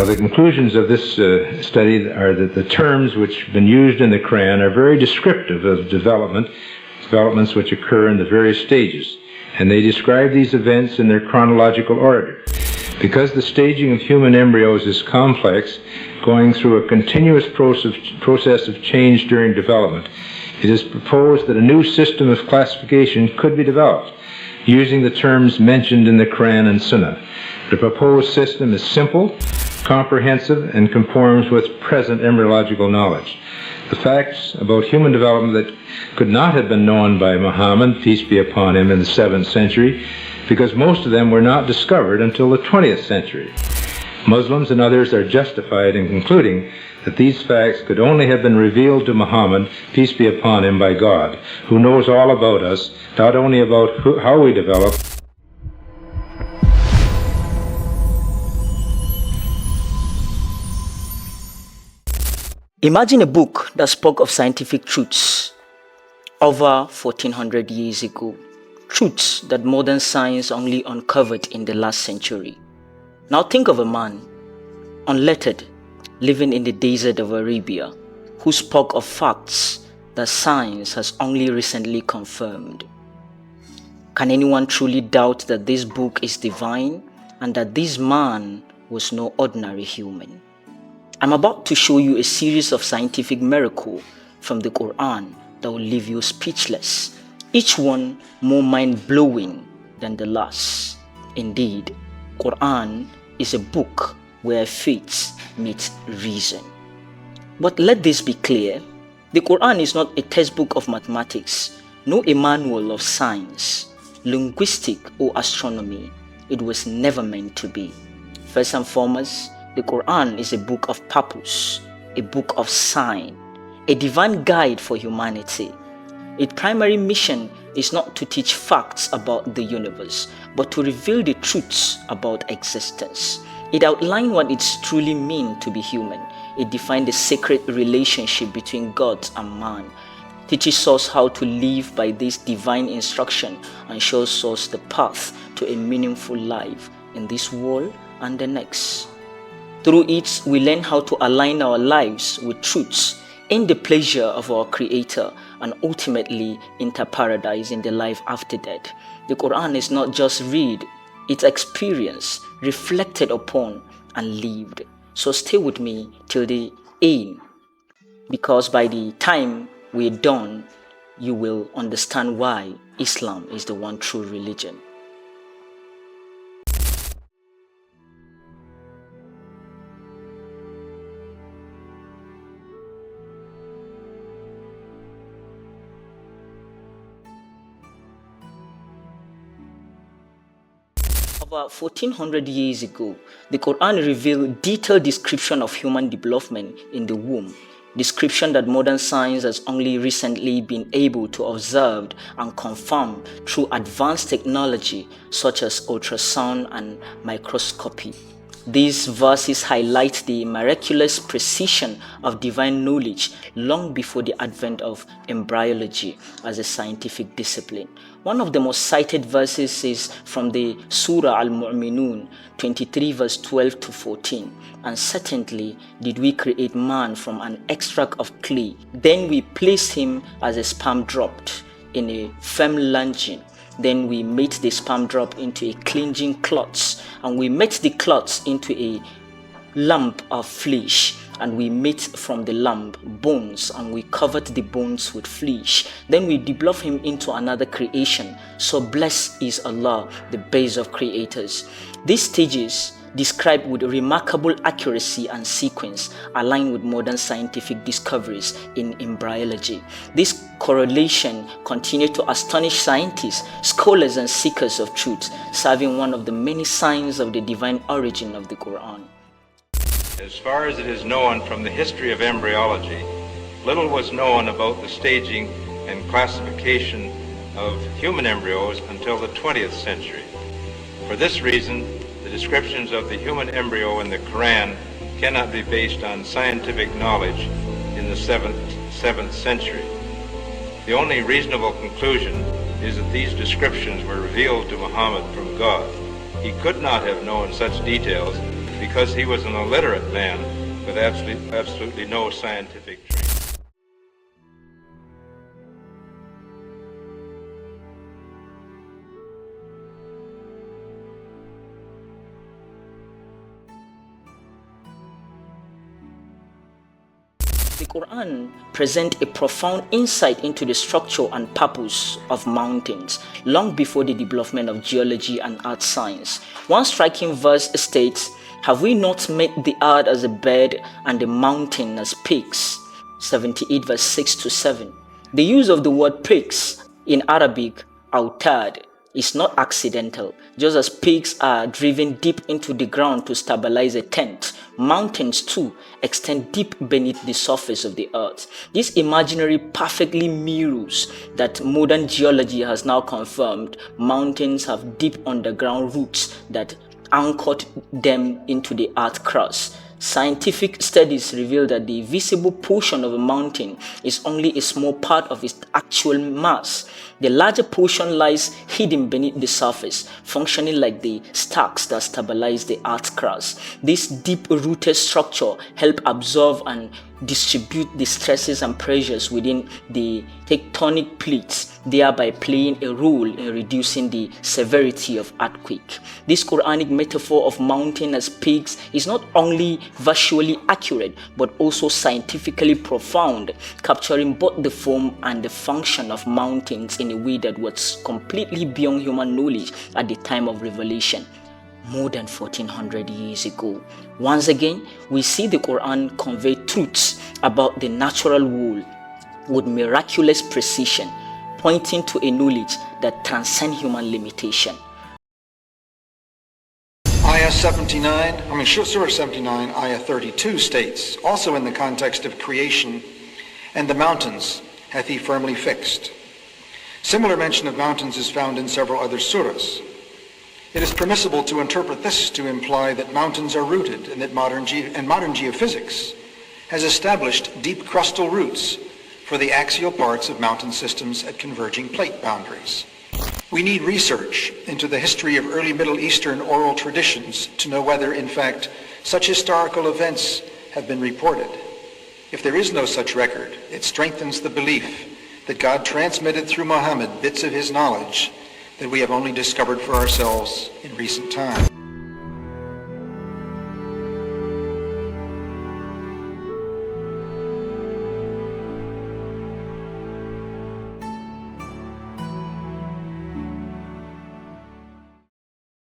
Now, the conclusions of this study are that the terms which have been used in the Qur'an are very descriptive of developments which occur in the various stages, and they describe these events in their chronological order. Because the staging of human embryos is complex, going through a continuous process of change during development, it is proposed that a new system of classification could be developed, using the terms mentioned in the Qur'an and Sunnah. The proposed system is simple, comprehensive, and conforms with present embryological knowledge. The facts about human development that could not have been known by Muhammad, peace be upon him, in the 7th century, because most of them were not discovered until the 20th century. Muslims and others are justified in concluding that these facts could only have been revealed to Muhammad, peace be upon him, by God, who knows all about us, not only about how we develop. Imagine a book that spoke of scientific truths over 1400 years ago, truths that modern science only uncovered in the last century. Now think of a man, unlettered, living in the desert of Arabia, who spoke of facts that science has only recently confirmed. Can anyone truly doubt that this book is divine and that this man was no ordinary human? I'm about to show you a series of scientific miracles from the Qur'an that will leave you speechless, each one more mind-blowing than the last. Indeed, Qur'an is a book where faith meets reason. But let this be clear, the Qur'an is not a textbook of mathematics, nor a manual of science, linguistics or astronomy. It was never meant to be. First and foremost, the Qur'an is a book of purpose, a book of sign, a divine guide for humanity. Its primary mission is not to teach facts about the universe, but to reveal the truths about existence. It outlines what it truly means to be human. It defines the sacred relationship between God and man, teaches us how to live by this divine instruction, and shows us the path to a meaningful life in this world and the next. Through it, we learn how to align our lives with truths in the pleasure of our Creator and ultimately enter paradise in the life after death. The Quran is not just read, it's experienced, reflected upon, and lived. So stay with me till the end, because by the time we're done, you will understand why Islam is the one true religion. About 1400 years ago, the Quran revealed detailed description of human development in the womb, description that modern science has only recently been able to observe and confirm through advanced technology such as ultrasound and microscopy. These verses highlight the miraculous precision of divine knowledge long before the advent of embryology as a scientific discipline. One of the most cited verses is from the Surah Al-Mu'minun 23 verse 12 to 14. And certainly did we create man from an extract of clay. Then we placed him as a sperm dropped in a firm lunging. Then we made the sperm drop into a clinging clots, and we made the clots into a lump of flesh, and we made from the lump bones, and we covered the bones with flesh. Then we developed him into another creation. So blessed is Allah, the base of creators. These stages described with remarkable accuracy and sequence aligned with modern scientific discoveries in embryology. This correlation continued to astonish scientists, scholars, and seekers of truth, serving one of the many signs of the divine origin of the Quran. As far as it is known from the history of embryology, little was known about the staging and classification of human embryos until the 20th century. For this reason, the descriptions of the human embryo in the Quran cannot be based on scientific knowledge in the 7th century. The only reasonable conclusion is that these descriptions were revealed to Muhammad from God. He could not have known such details because he was an illiterate man with absolutely no scientific training. The Quran presents a profound insight into the structure and purpose of mountains long before the development of geology and earth science. One striking verse states, "Have we not made the earth as a bed and the mountain as peaks?" 78 verse 6 to 7. The use of the word peaks in Arabic, autad, is not accidental. Just as peaks are driven deep into the ground to stabilize a tent, mountains too extend deep beneath the surface of the earth. This imaginary perfectly mirrors that modern geology has now confirmed. Mountains have deep underground roots that anchored them into the earth crust. Scientific studies reveal that the visible portion of a mountain is only a small part of its actual mass. The larger portion lies hidden beneath the surface, functioning like the stacks that stabilize the earth's crust. This deep-rooted structure helps absorb and distribute the stresses and pressures within the tectonic plates, thereby playing a role in reducing the severity of earthquake. This Quranic metaphor of mountain as peaks is not only visually accurate but also scientifically profound, capturing both the form and the function of mountains in a way that was completely beyond human knowledge at the time of revelation, more than 1400 years ago. Once again, we see the Quran convey truths about the natural world with miraculous precision, pointing to a knowledge that transcends human limitation. Surah 79, Ayah 32 states, also in the context of creation, "And the mountains hath he firmly fixed." Similar mention of mountains is found in several other surahs. It is permissible to interpret this to imply that mountains are rooted and that modern geophysics has established deep crustal roots for the axial parts of mountain systems at converging plate boundaries. We need research into the history of early Middle Eastern oral traditions to know whether, in fact, such historical events have been reported. If there is no such record, it strengthens the belief that God transmitted through Muhammad bits of his knowledge that we have only discovered for ourselves in recent time.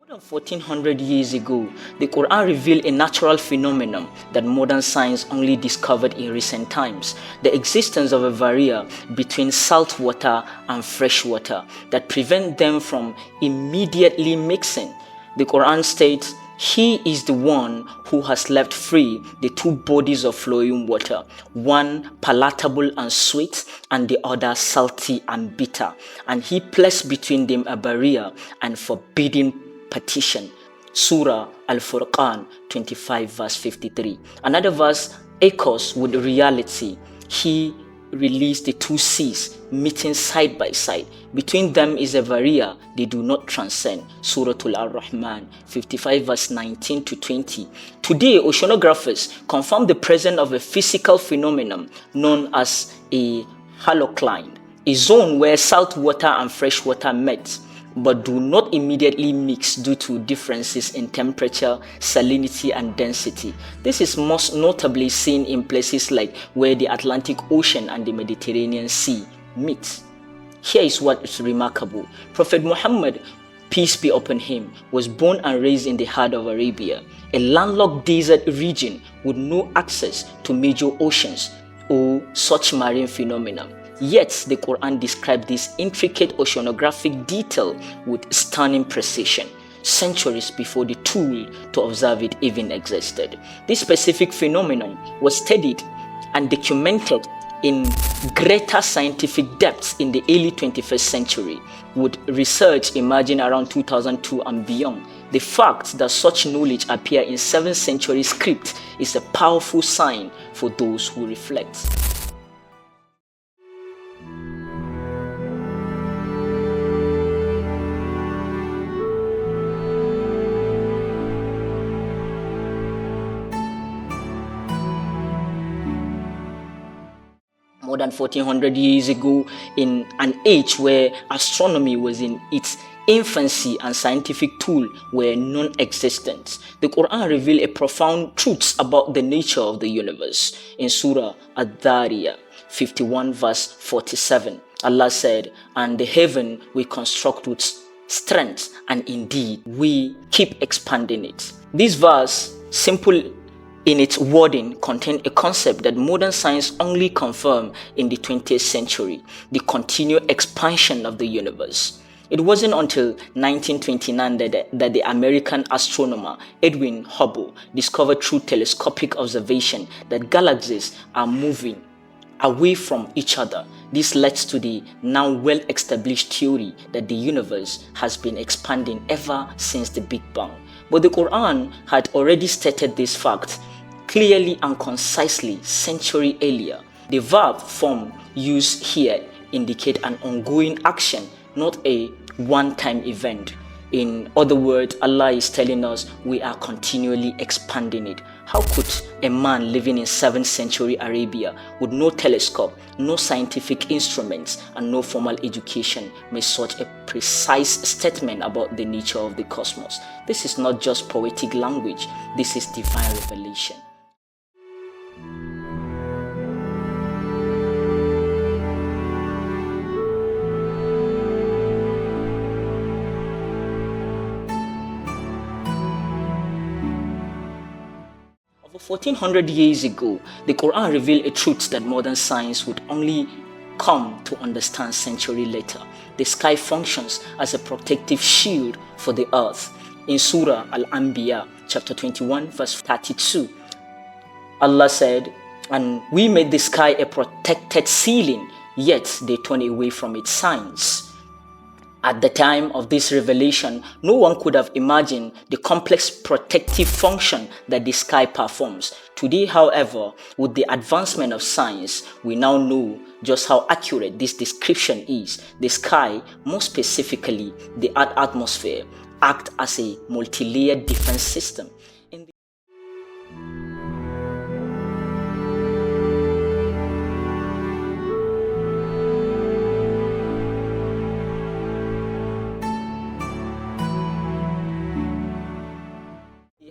More than 1400 years ago, the Quran revealed a natural phenomenon that modern science only discovered in recent times: the existence of a barrier between salt water and fresh water that prevents them from immediately mixing. The Quran states, "He is the one who has left free the two bodies of flowing water, one palatable and sweet, and the other salty and bitter, and he placed between them a barrier and forbidding partition." Surah Al-Furqan 25 verse 53. Another verse echoes with reality. "He released the two seas meeting side by side. Between them is a barrier they do not transcend." Surah Al-Rahman 55 verse 19 to 20. Today, oceanographers confirm the presence of a physical phenomenon known as a halocline, a zone where salt water and fresh water met but do not immediately mix due to differences in temperature, salinity, and density. This is most notably seen in places like where the Atlantic Ocean and the Mediterranean Sea meet. Here is what is remarkable. Prophet Muhammad, peace be upon him, was born and raised in the heart of Arabia, a landlocked desert region with no access to major oceans or such marine phenomena. Yet, the Quran described this intricate oceanographic detail with stunning precision, centuries before the tool to observe it even existed. This specific phenomenon was studied and documented in greater scientific depths in the early 21st century, with research emerging around 2002 and beyond. The fact that such knowledge appear in 7th century script is a powerful sign for those who reflect. more than 1400 years ago, in an age where astronomy was in its infancy and scientific tools were non-existent. The Quran revealed a profound truths about the nature of the universe. In Surah Ad-Dhariyah 51 verse 47, Allah said, "And the heaven we construct with strength, and indeed we keep expanding it." This verse, simple in its wording, contains a concept that modern science only confirmed in the 20th century: the continued expansion of the universe. It wasn't until 1929 that the American astronomer Edwin Hubble discovered through telescopic observation that galaxies are moving away from each other. This led to the now well-established theory that the universe has been expanding ever since the Big Bang. But the Quran had already stated this fact clearly and concisely centuries earlier. The verb form used here indicate an ongoing action, not a one-time event. In other words, Allah is telling us we are continually expanding it. How could a man living in 7th century Arabia with no telescope, no scientific instruments, and no formal education make such a precise statement about the nature of the cosmos? This is not just poetic language, this is divine revelation. Over 1400 years ago, the Quran revealed a truth that modern science would only come to understand centuries later. The sky functions as a protective shield for the earth. In Surah Al-Anbiya, chapter 21, verse 32, Allah said, "And we made the sky a protected ceiling, yet they turned away from its signs." At the time of this revelation, no one could have imagined the complex protective function that the sky performs. Today, however, with the advancement of science, we now know just how accurate this description is. The sky, more specifically the Earth atmosphere, acts as a multi-layered defense system.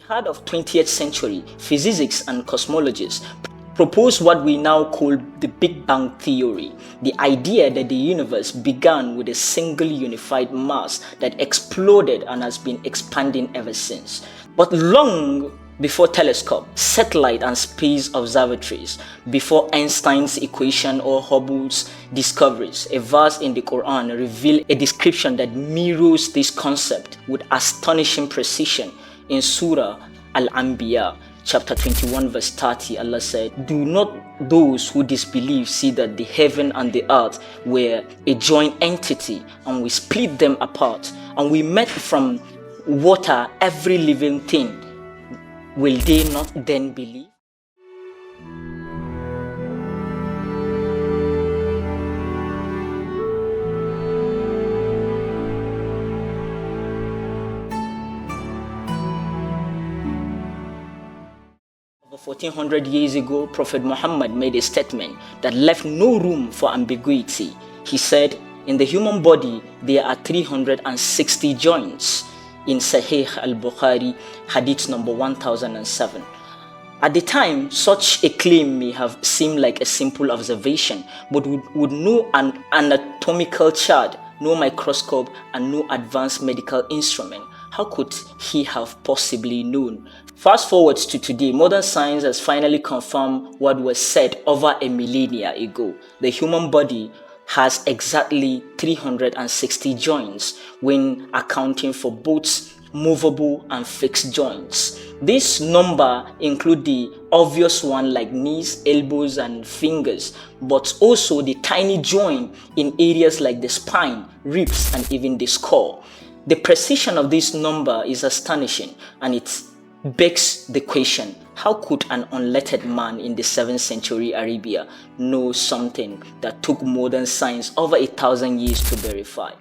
Heart of 20th century, physicists and cosmologists proposed what we now call the Big Bang theory, the idea that the universe began with a single unified mass that exploded and has been expanding ever since. But long before telescope, satellite and space observatories, before Einstein's equation or Hubble's discoveries, a verse in the Quran revealed a description that mirrors this concept with astonishing precision. In Surah Al-Anbiya, chapter 21, verse 30, Allah said, "Do not those who disbelieve see that the heaven and the earth were a joint entity, and we split them apart, and we made from water every living thing? Will they not then believe?" Over 1400 years ago, Prophet Muhammad made a statement that left no room for ambiguity. He said, "In the human body, there are 360 joints." In Sahih al-Bukhari, hadith number 1007. At the time, such a claim may have seemed like a simple observation, but with no anatomical chart, no microscope, and no advanced medical instrument, how could he have possibly known? Fast forward to today, modern science has finally confirmed what was said over a millennia ago. The human body has exactly 360 joints when accounting for both movable and fixed joints. This number includes the obvious one like knees, elbows, and fingers, but also the tiny joint in areas like the spine, ribs, and even the skull. The precision of this number is astonishing, and it begs the question, how could an unlettered man in the 7th century Arabia know something that took modern science over 1,000 years to verify?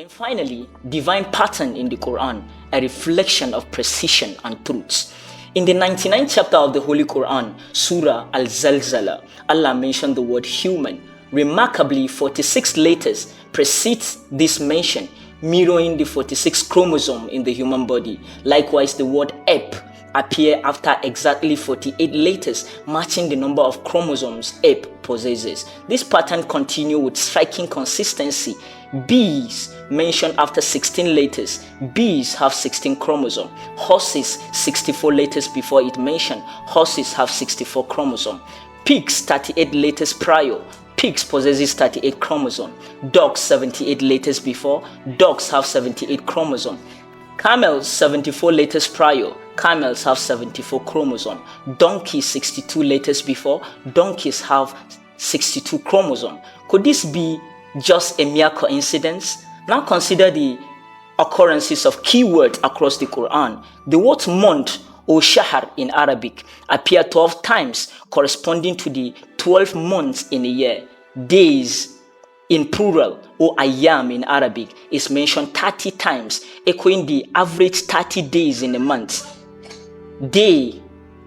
And finally, divine pattern in the Quran, a reflection of precision and truths. In the 99th chapter of the Holy Quran, Surah Al-Zalzala, Allah mentioned the word human. Remarkably, 46 letters precedes this mention, mirroring the 46 chromosome in the human body. Likewise, the word ape appear after exactly 48 letters, matching the number of chromosomes ape possesses. This pattern continues with striking consistency. Bees mentioned after 16 letters. Bees have 16 chromosomes. Horses, 64 letters before it mentioned. Horses have 64 chromosomes. Pigs, 38 letters prior. Pigs possesses 38 chromosomes. Dogs, 78 letters before. Dogs have 78 chromosomes. Camels, 74 letters prior. Camels have 74 chromosomes. Donkeys, 62 letters before. Donkeys have 62 chromosomes. Could this be just a mere coincidence? Now consider the occurrences of keywords across the Quran. The word month or shahr in Arabic appear 12 times, corresponding to the 12 months in a year. Days in plural or ayyam in Arabic is mentioned 30 times, echoing the average 30 days in a month. Day,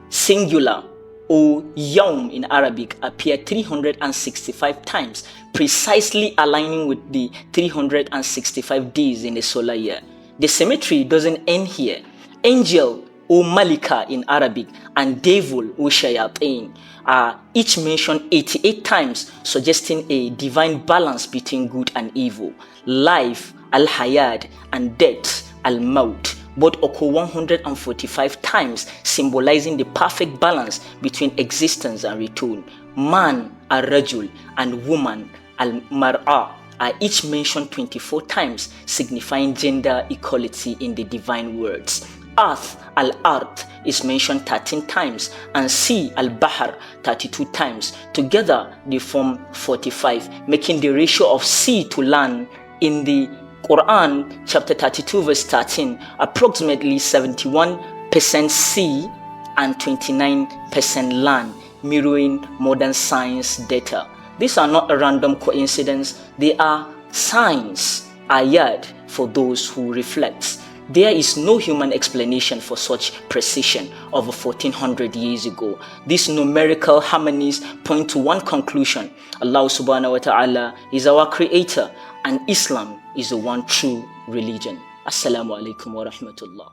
singular, or yawm in Arabic appear 365 times, precisely aligning with the 365 days in a solar year. The symmetry doesn't end here. Angel or malika in Arabic and devil or shayateen are each mentioned 88 times, suggesting a divine balance between good and evil. Life, al-hayat, and death, al-maut, both occur 145 times, symbolizing the perfect balance between existence and return. Man, al-rajul, and woman, al-mar'a, are each mentioned 24 times, signifying gender equality in the divine words. Earth, al-ard, is mentioned 13 times, and sea, al-bahar, 32 times. Together, they form 45, making the ratio of sea to land in the Quran, chapter 32, verse 13, approximately 71% sea and 29% land, mirroring modern science data. These are not a random coincidence, they are signs, ayat, for those who reflect. There is no human explanation for such precision over 1400 years ago. These numerical harmonies point to one conclusion: Allah subhanahu wa ta'ala is our creator and Islam is the one true religion. Assalamu alaikum wa rahmatullah.